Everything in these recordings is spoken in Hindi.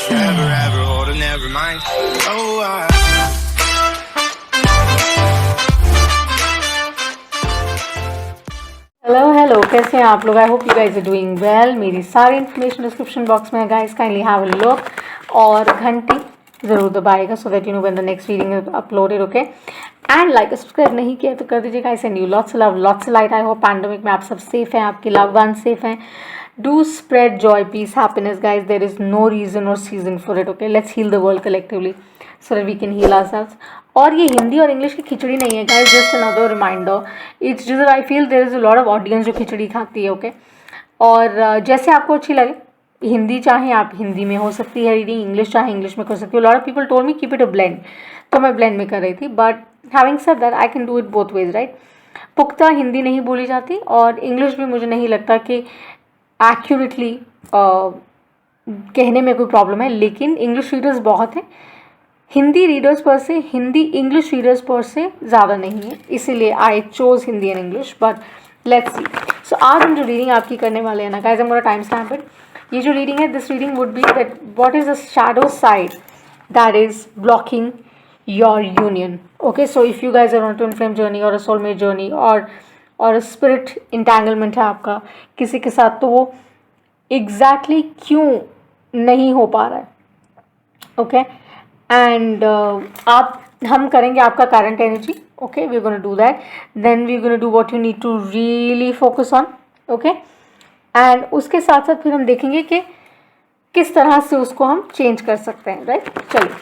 forever, ever hold or never mind. Oh, hello कैसे हैं आप लोग? I hope you guys are doing well. मेरी सारी इन्फॉर्मेशन डिस्क्रिप्शन बॉक्स में है guys, kindly have a look और घंटी ज़रूर दबाएगा so that you know when the next reading is uploaded. Okay, and like subscribe नहीं किया तो कर दीजिएगा. I send you lots love lots light. I hope pandemic में आप सब सेफ हैं, आपके लव वन सेफ हैं. Do spread joy, peace, happiness guys. There is no reason और season for it. Okay, let's heal the world collectively so that we can heal ourselves. और ये हिंदी और इंग्लिश की खिचड़ी नहीं है guys, just another reminder. It's just I feel there is a lot of audience जो खिचड़ी खाती है. ओके, और जैसे आपको अच्छी लगे, हिंदी चाहे आप हिंदी में हो सकती है रीडिंग, इंग्लिश चाहे इंग्लिश में कर सकती है. Lot of people told me keep it a blend, तो मैं ब्लेंड में कर रही थी. But having said that I can do it both ways, right. पुख्ता हिंदी नहीं बोली जाती और इंग्लिश भी मुझे नहीं लगता कि एक्यूरेटली कहने में कोई प्रॉब्लम है, लेकिन इंग्लिश रीडर्स बहुत हैं. हिंदी रीडर्स पर से, हिंदी इंग्लिश रीडर्स पर से ज़्यादा नहीं है, इसीलिए I chose Hindi and English. But let's see. So आज हम जो रीडिंग आपकी करने वाले हैं ना guys, I am gonna time stamp it. ये जो रीडिंग है, this reading would be that what is the shadow side that is blocking your union. Okay, so if you guys are on twin flame journey और अ सोलमेट जर्नी और स्पिरिट इंटैंगलमेंट है आपका किसी के साथ, तो वो एग्जैक्टली क्यों नहीं हो पा रहा है. ओके, एंड हम करेंगे आपका current energy. Okay, we are gonna do that. Then we are gonna do what you need to really focus on. Okay, and उसके साथ साथ फिर हम देखेंगे कि किस तरह से उसको हम चेंज कर सकते हैं, राइट. चलिए,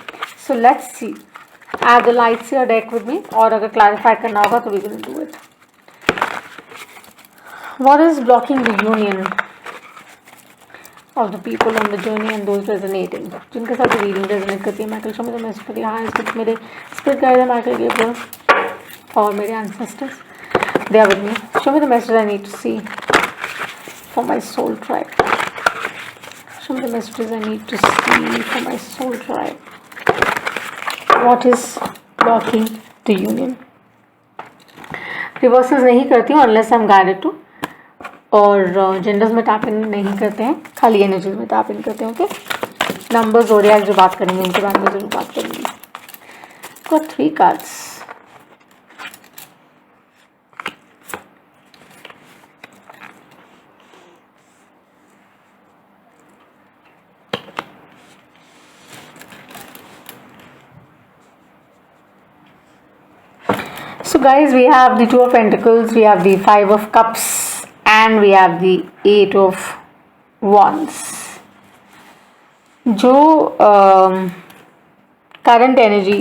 so let's see. Add the lights your deck with me, और अगर क्लैरिफाई करना होगा तो we gonna do it. What is blocking the union of the people on the journey and those resonating. जिनके साथ रीडिंग रेजोनेट करती है, माइकल शो में तो मैसेज करिए. हाँ, इसको मेरे स्पिरिट गाइड है माइकल गेब्रियल और मेरे ancestors, they are with me. Show me the message I need to see for my soul tribe. Show me the messages I need to see for my soul tribe. What is blocking the union. Reverses नहीं करती हूँ unless I am guided to, और जेंडर्स में टैप इन नहीं करते हैं, खाली एनर्जीज में टैप इन करते हैं. ओके, नंबर्स और जो बात करेंगे उनके बारे में जरूर बात करेंगे. Got 3 cards. So guys, we have the 2 of Pentacles, we have the 5 of Cups, and we have the 8 of Wands. जो करंट एनर्जी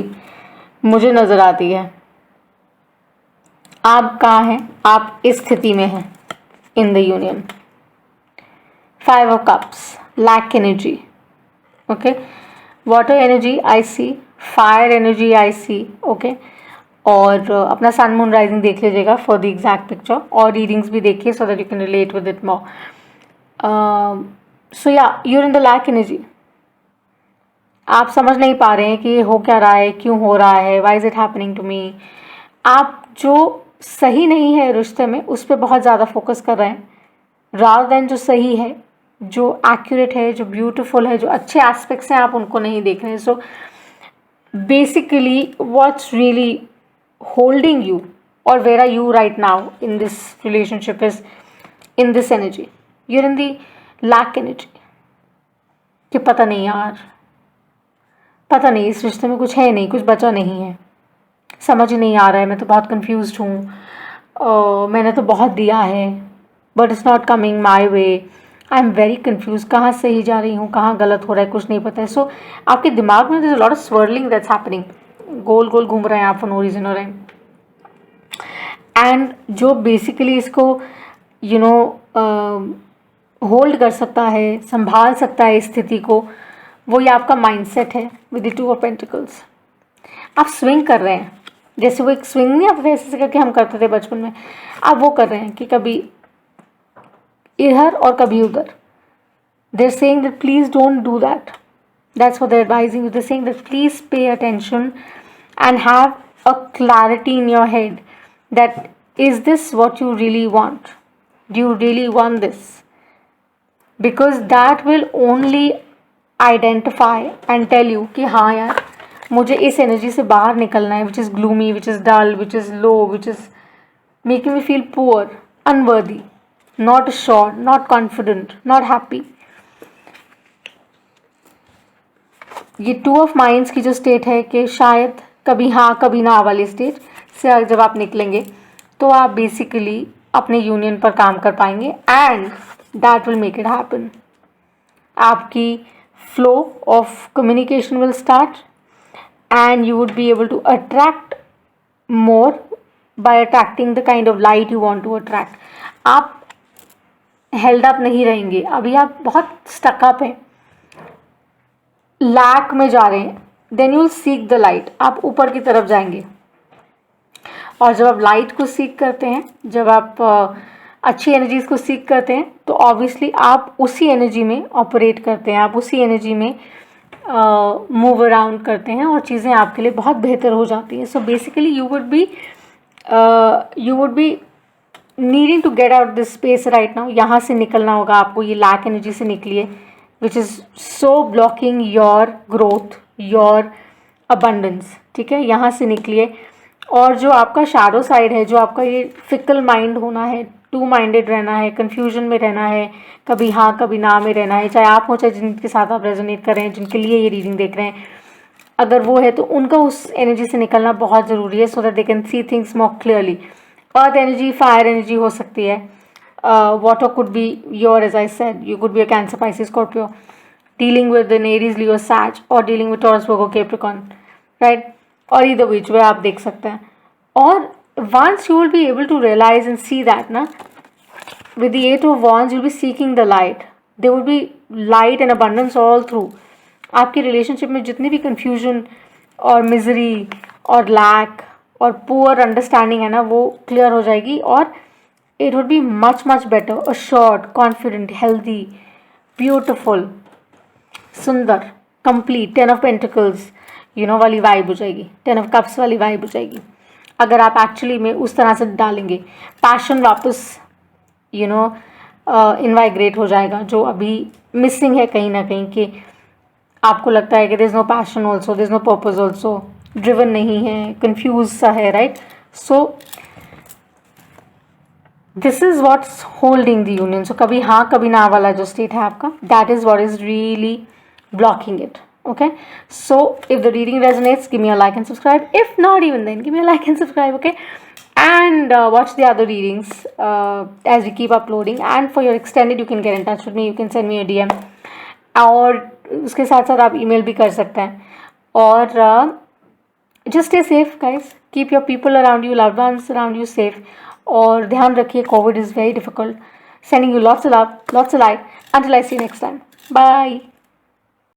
मुझे नज़र आती है, आप कहाँ हैं, आप इस स्थिति में हैं in the union. 5 of Cups, lack energy. Okay, water energy I see, fire energy I see. Okay, और अपना सन मून राइजिंग देख लीजिएगा फॉर द एग्जैक्ट पिक्चर, और रीडिंग्स भी देखिए so that you can relate with it more. So या you're in the lack energy. आप समझ नहीं पा रहे हैं कि ये हो क्या रहा है, क्यों हो रहा है, why is it happening to me. आप जो सही नहीं है रिश्ते में उस पर बहुत ज़्यादा फोकस कर रहे हैं, रादर देन जो सही है, जो एक्यूरेट है, जो ब्यूटिफुल है, जो अच्छे एस्पेक्ट्स हैं, आप उनको नहीं देख रहे हैं. So basically what's really holding you, or where are you right now in this relationship, is in this energy. You're in the lack energy कि पता नहीं यार, पता नहीं इस रिश्ते में कुछ है नहीं, कुछ बचा नहीं है, समझ ही नहीं आ रहा है, मैं तो बहुत कंफ्यूज्ड हूँ, मैंने तो बहुत दिया है but it's not coming my way. I am very confuse, कहाँ सही जा रही हूँ, कहाँ गलत हो रहा है, कुछ नहीं पता है. सो आपके दिमाग में lot of swirling that's happening, गोल गोल घूम रहे हैं आप फॉर नो रीजन और एंड जो बेसिकली इसको यू नो होल्ड कर सकता है, संभाल सकता है इस स्थिति को, वो ये आपका माइंडसेट है विद द 2 of Pentacles. आप स्विंग कर रहे हैं, जैसे वो एक स्विंग नहीं आप वैसे करके हम करते थे बचपन में, आप वो कर रहे हैं कि कभी इधर और कभी उधर. They are saying that please don't do that. That's what they're advising you. They're saying that please pay attention and have a clarity in your head that is this what you really want? Do you really want this? Because that will only identify and tell you कि हाँ यार मुझे इस एनर्जी से बाहर निकलना है, which is gloomy, which is dull, which is low, which is making me feel poor, unworthy, not sure, not confident, not happy. ये 2 ऑफ माइंड्स की जो स्टेट है कि शायद कभी हाँ कभी ना वाली स्टेट से जब आप निकलेंगे तो आप बेसिकली अपने यूनियन पर काम कर पाएंगे and that will make it happen. आपकी flow of communication will start and you would be able to attract more by attracting the kind of light you want to attract. आप हेल्ड अप नहीं रहेंगे, अभी आप बहुत स्टकअप हैं, लैक में जा रहे हैं, then you will seek the light, आप ऊपर की तरफ जाएंगे। और जब आप लाइट को सीक करते हैं, जब आप अच्छी एनर्जीज को सीक करते हैं तो ऑब्वियसली आप उसी एनर्जी में ऑपरेट करते हैं, आप उसी एनर्जी में मूव अराउंड करते हैं और चीज़ें आपके लिए बहुत बेहतर हो जाती हैं। So basically you would be needing to get out this space right now. यहाँ से निकलना होगा आपको, ये लैक एनर्जी से निकलिए which is so blocking your growth, your abundance. ठीक है, यहाँ से निकलिए। और जो आपका शैडो साइड है, जो आपका ये फिकल माइंड होना है, 2 माइंडेड रहना है, कन्फ्यूजन में रहना है, कभी हाँ कभी ना में रहना है, चाहे आप हो चाहे जिनके साथ आप रेजोनेट कर रहे हैं, जिनके लिए ये रीडिंग देख रहे हैं, अगर वो है तो उनका उस एनर्जी से निकलना बहुत ज़रूरी है so that they can see things more clearly. Earth energy, fire energy हो सकती है, water could be your, as I said, you could be a Cancer, Pisces, Scorpio, dealing with an Aries, Leo, Sag, or dealing with Taurus, Virgo, Capricorn, right? और either which way आप देख सकते हैं। और once you will be able to realize and see that ना, with the 8 of Wands you'll be seeking the light. There will be light and abundance all through. आपकी रिलेशनशिप में जितनी भी confusion और misery और lack और poor understanding है ना, वो clear हो जाएगी और it would be much much better, assured, confident, healthy, beautiful, सुंदर, complete, 10 of Pentacles वाली वाइब हो जाएगी, 10 of Cups वाली वाइब हो जाएगी अगर आप एक्चुअली में उस तरह से डालेंगे। पैशन वापस इनवाइग्रेट हो जाएगा, जो अभी मिसिंग है कहीं ना कहीं, कि आपको लगता है कि there is no passion also, there is no purpose also, driven नहीं है, कंफ्यूज सा है, right? So this is what's holding the union. So कभी हाँ कभी ना वाला जो स्टेट है आपका, that is what is really blocking it. Okay, so if the reading resonates, give me a like and subscribe. If not, even then give me a like and subscribe. Okay, and watch the other readings as we keep uploading. And for your extended, you can get in touch with me, you can send me a DM, और उसके साथ साथ आप email भी कर सकते हैं। और just stay safe guys, keep your people around you, loved ones around you safe, और ध्यान रखिए, COVID is very difficult. Sending you lots of love, lots of light. Until I see you next time, bye.